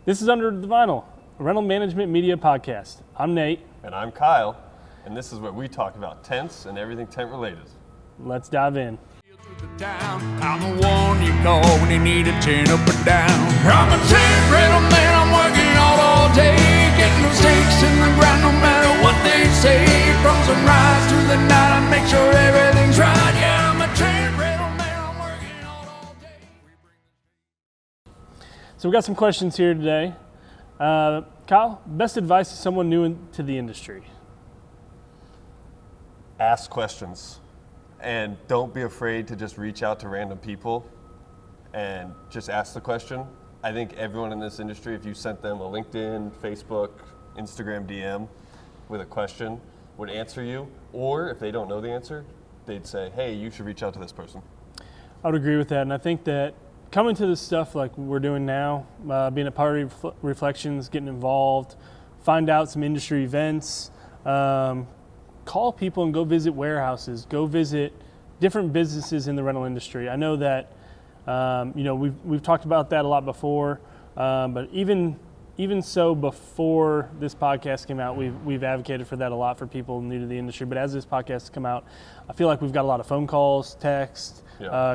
This is Under the Vinyl, a rental management media podcast. I'm Nate. And I'm Kyle, and this is where we talk about tents and everything tent related. Let's dive in. I'm the one you call when you need a tent up and down. I'm a tent rental man, I'm working all day, getting those stakes in the ground no matter what they say. From sunrise to the night, I make sure everything's right. Yeah, I'm a tent rental man, I'm working all day. So we got some questions here today. Kyle, best advice to someone new to the industry? Ask questions. And don't be afraid to just reach out to random people and just ask the question. I think everyone in this industry, if you sent them a LinkedIn, Facebook, Instagram DM with a question, would answer you. Or if they don't know the answer, they'd say, hey, you should reach out to this person. I would agree with that. And I think that coming to this stuff like we're doing now, being a part of Reflections, getting involved, find out some industry events, call people and go visit warehouses, go visit different businesses in the rental industry. I know that, we've talked about that a lot before, but even so before this podcast came out, we've advocated for that a lot for people new to the industry. But as this podcast has come out, I feel like we've got a lot of phone calls, texts,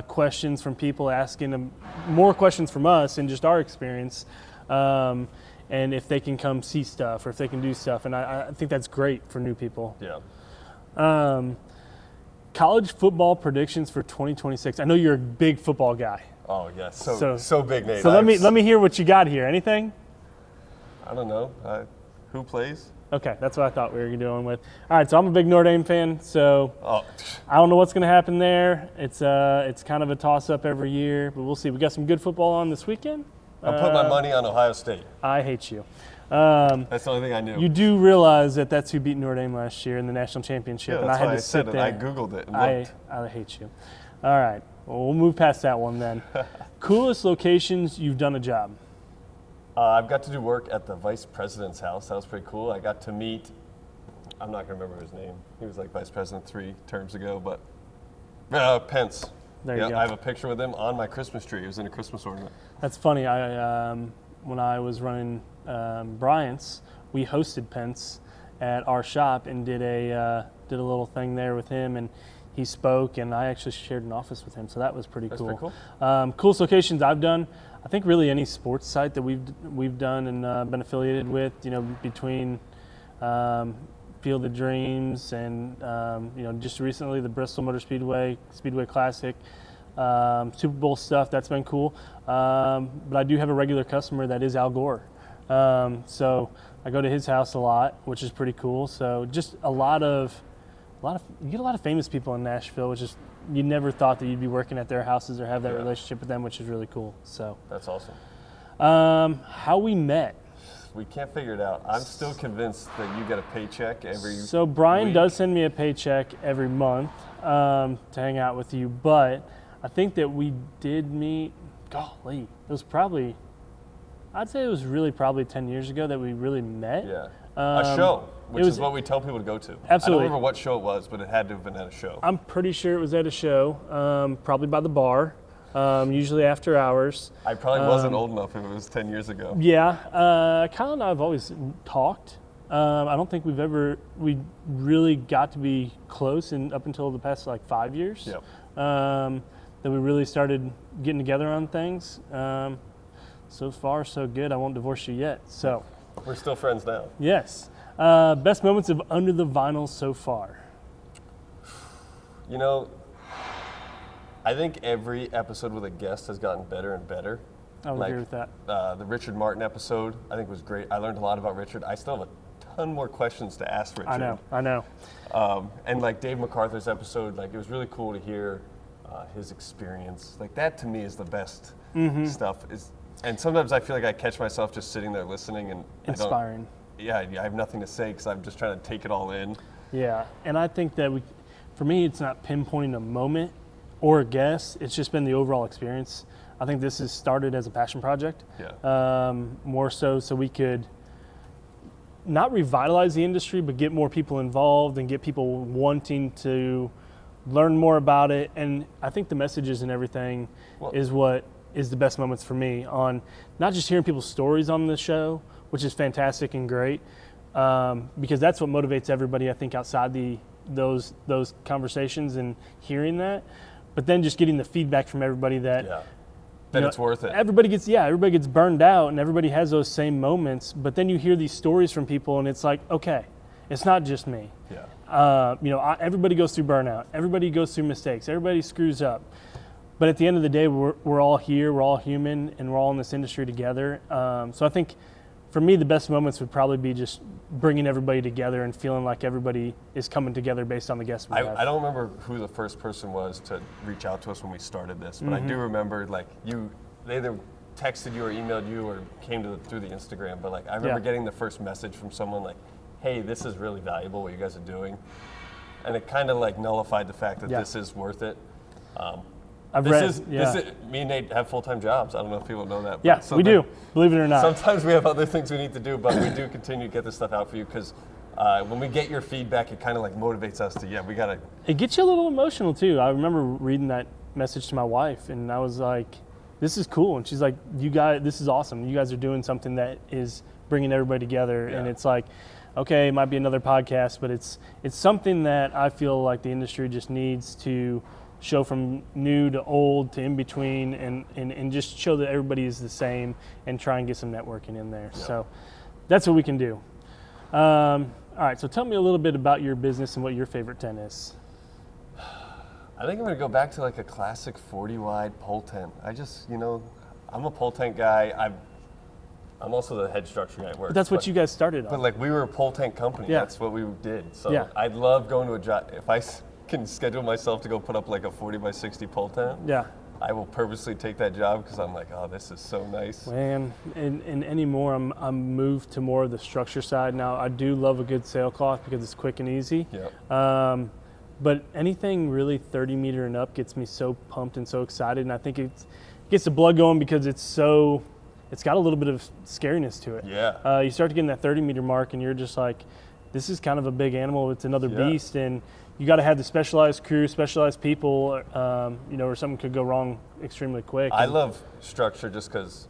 questions from people asking them more questions from us and just our experience. And if they can come see stuff or if they can do stuff. And I think that's great for new people. Yeah. College football predictions for 2026. I know you're a big football guy. Oh, yes. So big, Nate. So let me hear what you got here. Anything? I don't know. Who plays? Okay, that's what I thought we were doing with. All right, so I'm a big Notre Dame fan, so I don't know what's going to happen there. It's kind of a toss-up every year, but we'll see. We got some good football on this weekend. I'll put my money on Ohio State. I hate you. That's the only thing I knew. You do realize that that's who beat Notre Dame last year in the national championship, Yeah, and that's I had why to I sit said it. there. I Googled it and looked. I hate you. All right, well, we'll move past that one then. Coolest locations you've done a job? I've got to do work at the vice president's house. That was pretty cool. I got to meet, I'm not going to remember his name. He was like vice president 3 terms ago, but Pence. There you go. I have a picture with him on my Christmas tree. It was in a Christmas ornament. That's funny. When I was running Bryant's, we hosted Pence at our shop and did a little thing there with him, and he spoke, and I actually shared an office with him, so that was pretty cool. That's pretty cool. Coolest locations I've done, I think really any sports site that we've done and been affiliated with, between Field of Dreams and just recently the Bristol Motor Speedway Classic, Super Bowl stuff, that's been cool. But I do have a regular customer that is Al Gore. So I go to his house a lot, which is pretty cool. So just you get a lot of famous people in Nashville, which is, you never thought that you'd be working at their houses or have that relationship with them, which is really cool. So That's awesome. How we met. We can't figure it out. I'm still convinced that you get a paycheck every So Brian week. does send me a paycheck every month to hang out with you, but I think that we did meet, golly, it was probably, I'd say it was really probably 10 years ago that we really met. Yeah. A show, which was- is what we tell people to go to. Absolutely. I don't remember what show it was, but it had to have been at a show. I'm pretty sure it was at a show, probably by the bar, usually after hours. I probably wasn't old enough if it was 10 years ago. Yeah, Kyle and I have always talked. I don't think we really got to be close up until the past 5 years. Yep. That we really started getting together on things. So far, so good. I won't divorce you yet. So, We're still friends now. yes. Best moments of Under the Vinyl so far. I think every episode with a guest has gotten better and better. I would agree with that. The Richard Martin episode, I think, was great. I learned a lot about Richard. I still have a ton more questions to ask Richard. I know. And Dave MacArthur's episode, it was really cool to hear his experience. That to me is the best stuff. And sometimes I feel like I catch myself just sitting there listening and Inspiring. I have nothing to say because I'm just trying to take it all in. Yeah, and I think that for me, it's not pinpointing a moment or a guess. It's just been the overall experience. I think this has started as a passion project. Yeah. More so we could not revitalize the industry, but get more people involved and get people wanting to learn more about it. And I think the messages and everything is what is the best moments for me, on not just hearing people's stories on the show, which is fantastic and great, because that's what motivates everybody, I think, outside those conversations and hearing that, but then just getting the feedback from everybody that it's worth it. Everybody gets burned out, and everybody has those same moments, but then you hear these stories from people, and it's like, okay, it's not just me. Everybody goes through burnout. Everybody goes through mistakes. Everybody screws up. But at the end of the day, we're all here. We're all human, and we're all in this industry together. So I think, for me, the best moments would probably be just bringing everybody together and feeling like everybody is coming together based on the guests we have. I don't remember who the first person was to reach out to us when we started this, but I do remember they either texted you or emailed you or came through the Instagram. But I remember getting the first message from someone like, "Hey, this is really valuable what you guys are doing," and it kind of nullified the fact that this is worth it. Me and Nate have full-time jobs. I don't know if people know that. Yeah, we do, believe it or not. Sometimes we have other things we need to do, but we do continue to get this stuff out for you because when we get your feedback, it kind of motivates us to, we got to. It gets you a little emotional too. I remember reading that message to my wife, and I was like, this is cool. And she's like, you guys, this is awesome. You guys are doing something that is bringing everybody together. And it's like, okay, it might be another podcast, but it's something that I feel like the industry just needs to show, from new to old to in between, and just show that everybody is the same and try and get some networking in there. So that's what we can do. All right, so tell me a little bit about your business and what your favorite tent is. I think I'm going to go back to a classic 40 wide pole tent. I just, I'm a pole tent guy. I'm also the head structure guy at work. But that's what you guys started on. But we were a pole tent company. Yeah. That's what we did. So I'd love going to a job. If I can schedule myself to go put up a 40 by 60 pole tent, I will purposely take that job because I'm like, oh, this is so nice. Man, and anymore, I'm moved to more of the structure side now. I do love a good sailcloth because it's quick and easy. But anything really 30 meter and up gets me so pumped and so excited, and I think it gets the blood going because it's got a little bit of scariness to it. You start to get in that 30 meter mark, and you're just like, this is kind of a big animal. It's another beast, and you got to have the specialized crew, specialized people, or something could go wrong extremely quick. I love structure just because,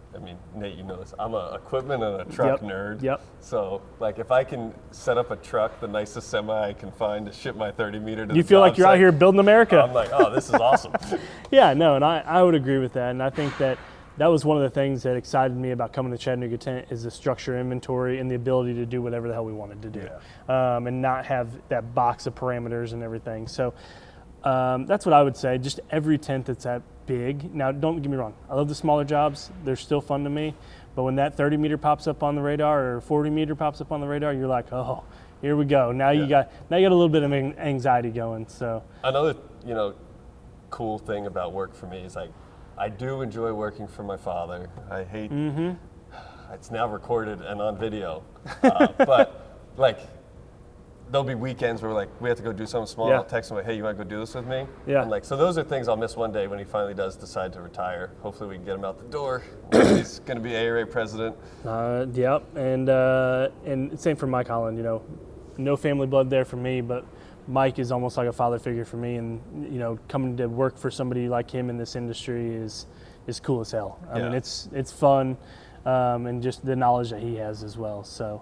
Nate, you know this. I'm an equipment and a truck nerd. So, if I can set up a truck, the nicest semi I can find to ship my 30 meter to you feel like you're out here building America. I'm like, oh, this is awesome. And I would agree with that, and I think that was one of the things that excited me about coming to Chattanooga Tent, is the structure, inventory, and the ability to do whatever the hell we wanted to do, and not have that box of parameters and everything. So that's what I would say. Just every tent that's that big. Now, don't get me wrong. I love the smaller jobs. They're still fun to me. But when that 30 meter pops up on the radar, or 40 meter pops up on the radar, you're like, oh, here we go. Now you got a little bit of anxiety going. So another cool thing about work for me is I do enjoy working for my father. I hate, it's now recorded and on video, but there'll be weekends where we have to go do something small. I'll text him hey, you want to go do this with me? And so those are things I'll miss one day when he finally does decide to retire. Hopefully we can get him out the door. He's going to be ARA president. And same for Mike Holland. No family blood there for me, but Mike is almost like a father figure for me, and coming to work for somebody like him in this industry is cool as hell. I mean, it's fun, and just the knowledge that he has as well. So,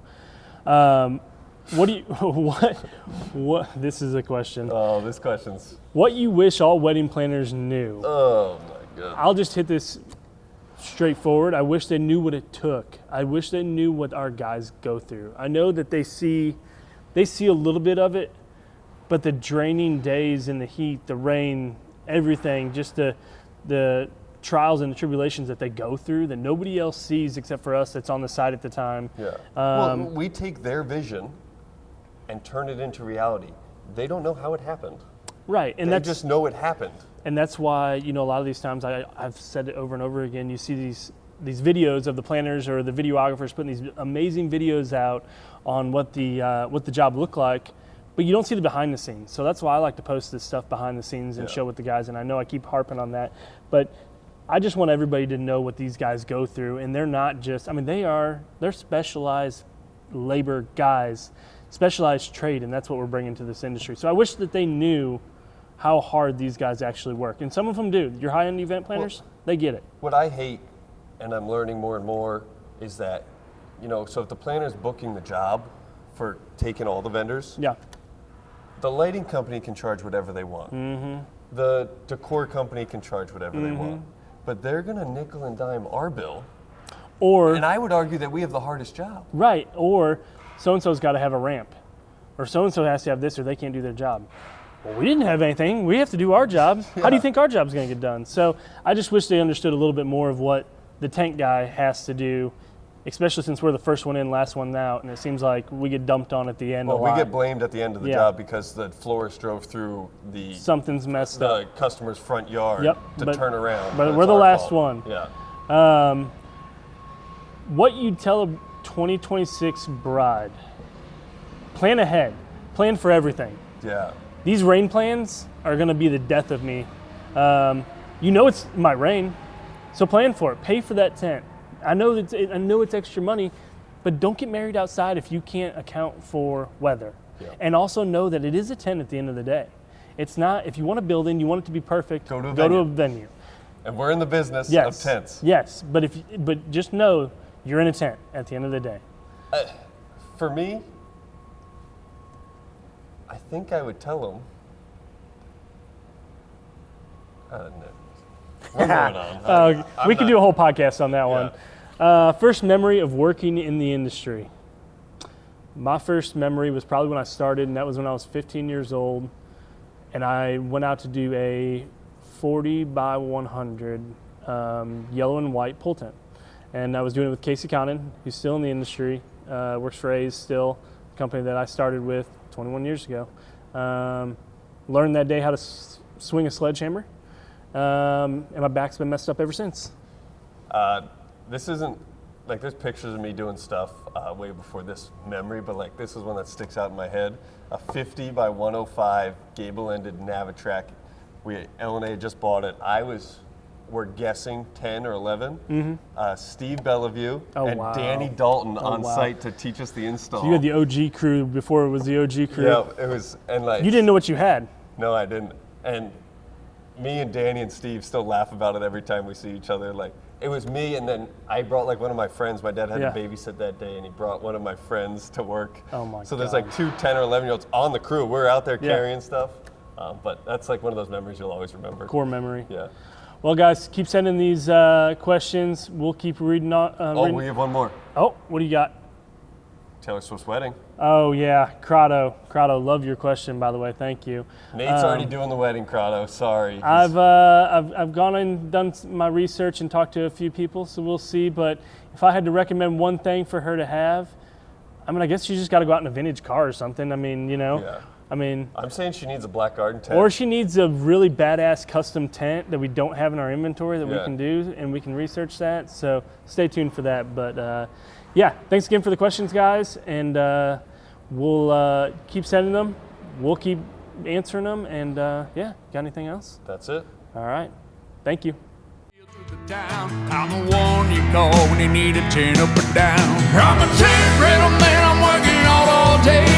what? This is a question. Oh, this question's. What you wish all wedding planners knew? Oh my God. I'll just hit this straightforward. I wish they knew what it took. I wish they knew what our guys go through. I know that they see a little bit of it. But the draining days in the heat, the rain, everything, just the trials and the tribulations that they go through that nobody else sees except for us that's on the site at the time. Well, we take their vision and turn it into reality. They don't know how it happened. Right. And they just know it happened. And that's why, a lot of these times I've said it over and over again, you see these videos of the planners or the videographers putting these amazing videos out on what the job looked like. But you don't see the behind the scenes. So that's why I like to post this stuff behind the scenes and show with the guys. And I know I keep harping on that. But I just want everybody to know what these guys go through. And they're not just, they're specialized labor guys, specialized trade. And that's what we're bringing to this industry. So I wish that they knew how hard these guys actually work. And some of them do. Your high-end event planners? They get it. What I hate, and I'm learning more and more, is that, so if the planner's booking the job for taking all the vendors, Yeah. the lighting company can charge whatever they want. The decor company can charge whatever they want. But they're going to nickel and dime our bill. Or And I would argue that we have the hardest job. right, or so-and-so's got to have a ramp, or so-and-so has to have this, or they can't do their job. Well, we didn't have anything. We have to do our job. How do you think our job's going to get done? So I just wish they understood a little bit more of what the tank guy has to do, especially since we're the first one in, last one out, and it seems like we get dumped on at the end Well, a we lot. get blamed at the end of the Yeah. job because the florist drove through Something's messed up. the customer's front yard Yep, to but- turn around. but it's we're the our last fault. one. Yeah. What you'd tell a 2026 bride? Plan ahead. Plan for everything. Yeah. These rain plans are going to be the death of me. It's my rain, so plan for it. Pay for that tent. I know it's extra money, but don't get married outside if you can't account for weather. Yeah. And also know that it is a tent at the end of the day. It's not, if you want to build in, you want it to be perfect, Go to a to a venue. venue. And we're in the business Yes. of tents. Yes, but just know you're in a tent at the end of the day. For me, I think I would tell them. No. We're moving on. We could do a whole podcast on that one. First memory of working in the industry. My first memory was probably when I started, and that was when I was 15 years old. And I went out to do a 40 by 100 yellow and white pull tent. And I was doing it with Casey Connon, who's still in the industry, works for A's still, a company that I started with 21 years ago. Learned that day how to swing a sledgehammer. And my back's been messed up ever since. This isn't, there's pictures of me doing stuff way before this memory, but this is one that sticks out in my head. A 50 by 105 gable-ended Navitrack. L&A just bought it. We're guessing 10 or 11. Steve Bellevue and wow. Danny Dalton on wow. site to teach us the install. So you had the OG crew before it was the OG crew. Yeah, it was, and You didn't know what you had. No, I didn't. And me and Danny and Steve still laugh about it every time we see each other. It was me, and then I brought one of my friends. My dad had Yeah. to babysit that day, and he brought one of my friends to work. Oh my So there's God. 2 10 or 11-year-olds on the crew. We're out there Yeah. carrying stuff. But that's one of those memories you'll always remember. Core memory. Yeah. Well, guys, keep sending these questions. We'll keep reading on. We have one more. Oh, what do you got? Taylor Swift's wedding. Oh, yeah, Crotto. Crotto, love your question, by the way. Thank you. Nate's already doing the wedding, Crotto. Sorry. I've gone and done my research and talked to a few people, so we'll see. But if I had to recommend one thing for her to have, I guess she just got to go out in a vintage car or something. Yeah. I'm saying she needs a Black Garden tent. Or she needs a really badass custom tent that we don't have in our inventory that we Yeah. can do, and we can research that. So stay tuned for that. But thanks again for the questions, guys, and we'll keep sending them. We'll keep answering them, and got anything else? That's it. All right. Thank you. I'm the one you call when you need a 10 up or down. I'm a tent rental man, I'm working all day.